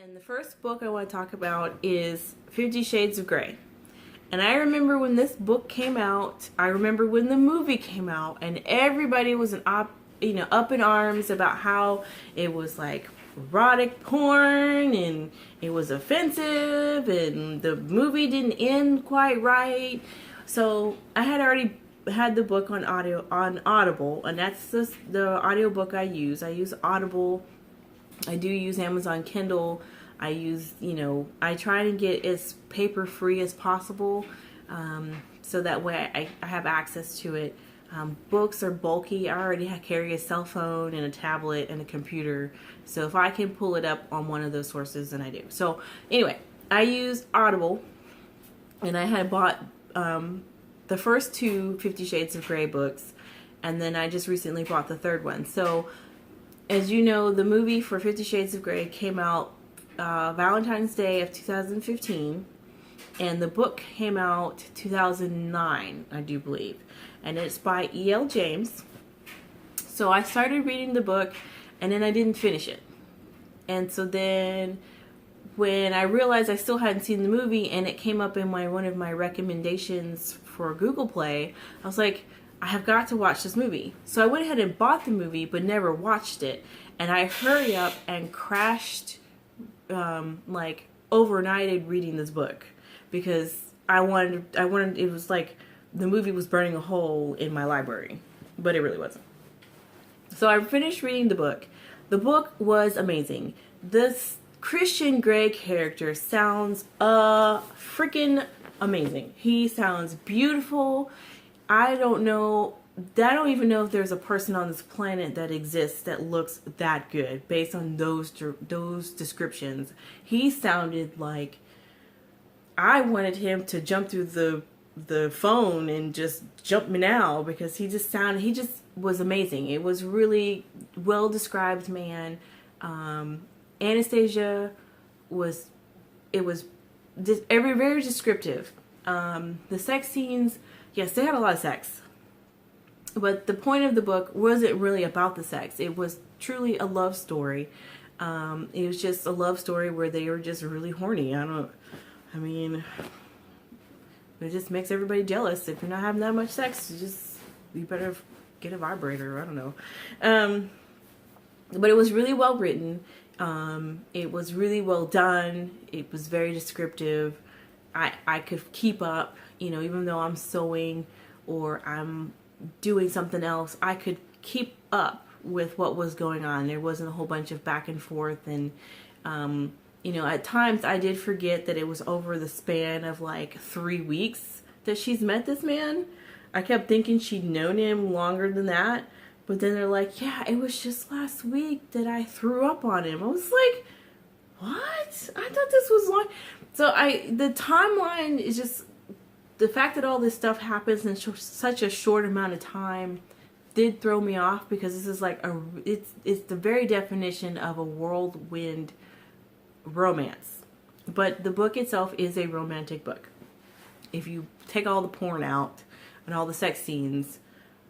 And the first book I want to talk about is 50 Shades of Grey. And I remember when this book came out, I remember when the movie came out, and everybody was up in arms about how it was like erotic porn and it was offensive and the movie didn't end quite right. So I had already had the book on Audible, and that's the audiobook I use. I use Audible. I do use Amazon Kindle. I use, I try to get as paper free as possible, so that way I have access to it. Books are bulky. I already carry a cell phone and a tablet and a computer. So if I can pull it up on one of those sources, then I do. So anyway, I use Audible, and I had bought the first two 50 Shades of Grey books, and then I just recently bought the third one. So as you know, the movie for 50 Shades of Grey came out Valentine's Day of 2015, and the book came out 2009, I do believe, and it's by E.L. James. So I started reading the book, and then I didn't finish it. And so then when I realized I still hadn't seen the movie, and it came up in one of my recommendations for Google Play, I was like, I have got to watch this movie. So I went ahead and bought the movie, but never watched it. And I hurried up and crashed, overnighted reading this book, because I wanted, it was like the movie was burning a hole in my library, but it really wasn't. So I finished reading the book. The book was amazing. This Christian Grey character sounds freaking amazing. He sounds beautiful. I don't even know if there's a person on this planet that exists that looks that good based on those descriptions. He sounded like I wanted him to jump through the phone and just jump me now, because he just was amazing. It was really well described, man. Anastasia was very descriptive. The sex scenes, yes, they had a lot of sex. But the point of the book wasn't really about the sex. It was truly a love story. It was just a love story where they were just really horny. It just makes everybody jealous. If you're not having that much sex, you better get a vibrator. I don't know. But it was really well written. It was really well done. It was very descriptive. I could keep up, even though I'm sewing or I'm doing something else, I could keep up with what was going on. There wasn't a whole bunch of back and forth, and at times I did forget that it was over the span of like 3 weeks that she's met this man. I kept thinking she'd known him longer than that, but then they're like, yeah, it was just last week that I threw up on him. I was like, what? I thought this was long. So the timeline is just, the fact that all this stuff happens in such a short amount of time did throw me off, because this is like it's the very definition of a whirlwind romance. But the book itself is a romantic book. If you take all the porn out and all the sex scenes,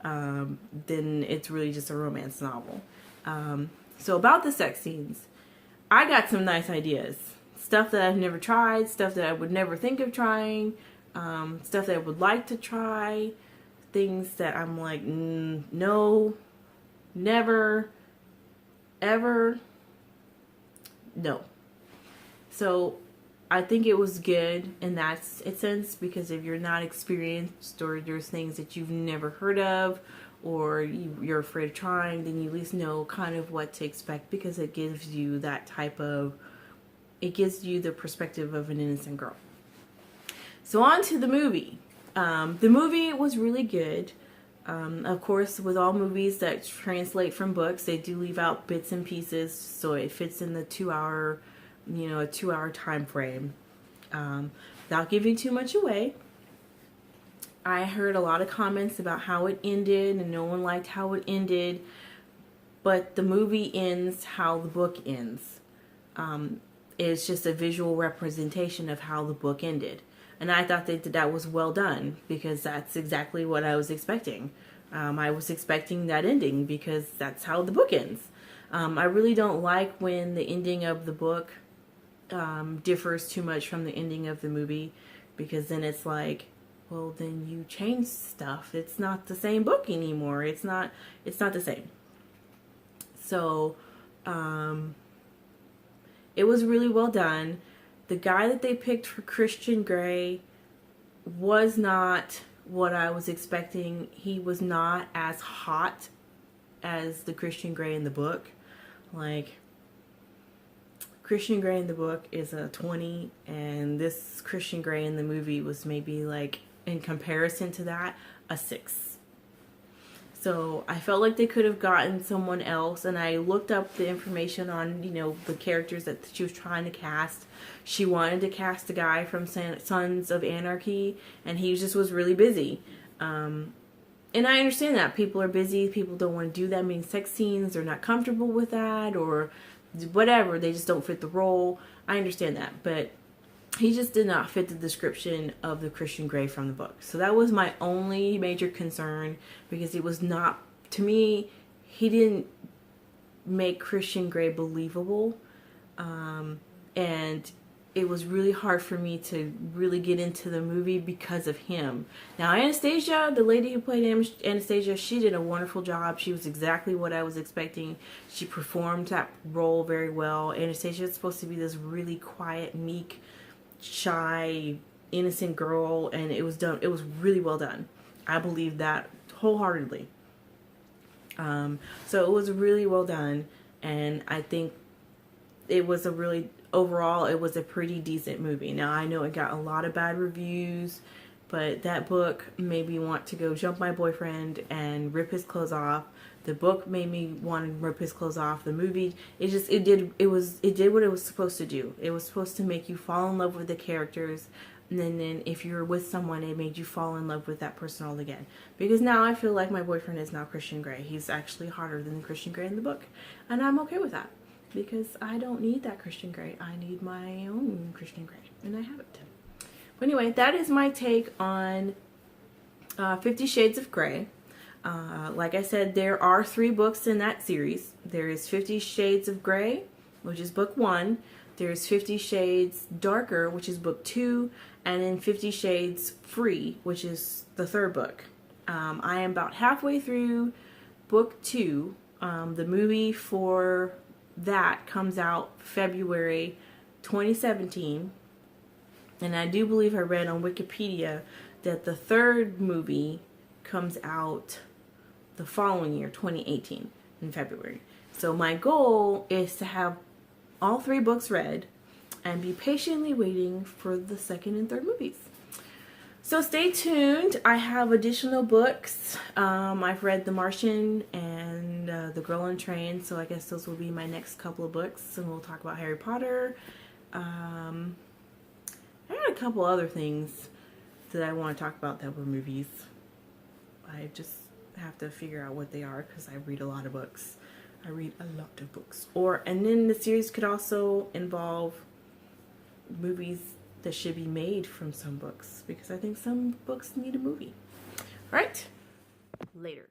then it's really just a romance novel. So about the sex scenes, I got some nice ideas. Stuff that I've never tried, stuff that I would never think of trying, stuff that I would like to try, things that I'm like, no, never, ever, no. So I think it was good in that sense, because if you're not experienced or there's things that you've never heard of or you're afraid of trying, then you at least know kind of what to expect, because it gives you it gives you the perspective of an innocent girl. So on to the movie. The movie was really good. Of course, with all movies that translate from books, they do leave out bits and pieces, so it fits in the 2 hour, a 2 hour time frame. Without giving too much away, I heard a lot of comments about how it ended, and no one liked how it ended. But the movie ends how the book ends. It's just a visual representation of how the book ended. And I thought that was well done, because that's exactly what I was expecting. I was expecting that ending, because that's how the book ends. I really don't like when the ending of the book differs too much from the ending of the movie, because then it's like, well, then you change stuff. It's not the same book anymore. It's not the same. So, it was really well done. The guy that they picked for Christian Grey was not what I was expecting. He was not as hot as the Christian Grey in the book. Like, Christian Grey in the book is a 20, and this Christian Grey in the movie was maybe, like, in comparison to that, a 6. So I felt like they could have gotten someone else, and I looked up the information on, you know, the characters that she was trying to cast. She wanted to cast a guy from Sons of Anarchy, and he just was really busy. And I understand that. People are busy. People don't want to do that many sex scenes. They're not comfortable with that, or whatever. They just don't fit the role. I understand that. But he just did not fit the description of the Christian Grey from the book. So that was my only major concern, because it was not, to me, he didn't make Christian Grey believable. And it was really hard for me to really get into the movie because of him. Now, Anastasia, the lady who played Anastasia, she did a wonderful job. She was exactly what I was expecting. She performed that role very well. Anastasia is supposed to be this really quiet, meek, shy, innocent girl, and it was done. It was really well done. I believe that wholeheartedly. So it was really well done, and I think it was a really, overall, it was a pretty decent movie. Now, I know it got a lot of bad reviews, but that book made me want to go jump my boyfriend and rip his clothes off. The book made me want to rip his clothes off. The movie, it did what it was supposed to do. It was supposed to make you fall in love with the characters, and then if you're with someone, it made you fall in love with that person all again. Because now I feel like my boyfriend is now Christian Grey. He's actually hotter than the Christian Grey in the book, and I'm okay with that, because I don't need that Christian Grey. I need my own Christian Grey, and I have it. But anyway, that is my take on 50 Shades of Grey. Like I said, there are 3 books in that series. There is 50 Shades of Grey, which is book 1. There's 50 Shades Darker, which is book 2. And then 50 Shades Free, which is the 3rd book. I am about halfway through book 2. The movie for that comes out February 2017. And I do believe I read on Wikipedia that the 3rd movie comes out the following year, 2018, in February. So my goal is to have all 3 books read and be patiently waiting for the 2nd and 3rd movies. So stay tuned. I have additional books. I've read The Martian and The Girl on Train, so I guess those will be my next couple of books, and we'll talk about Harry Potter. I got a couple other things that I want to talk about that were movies. I just have to figure out what they are, because I read a lot of books. And then the series could also involve movies that should be made from some books, because I think some books need a movie. All right, later.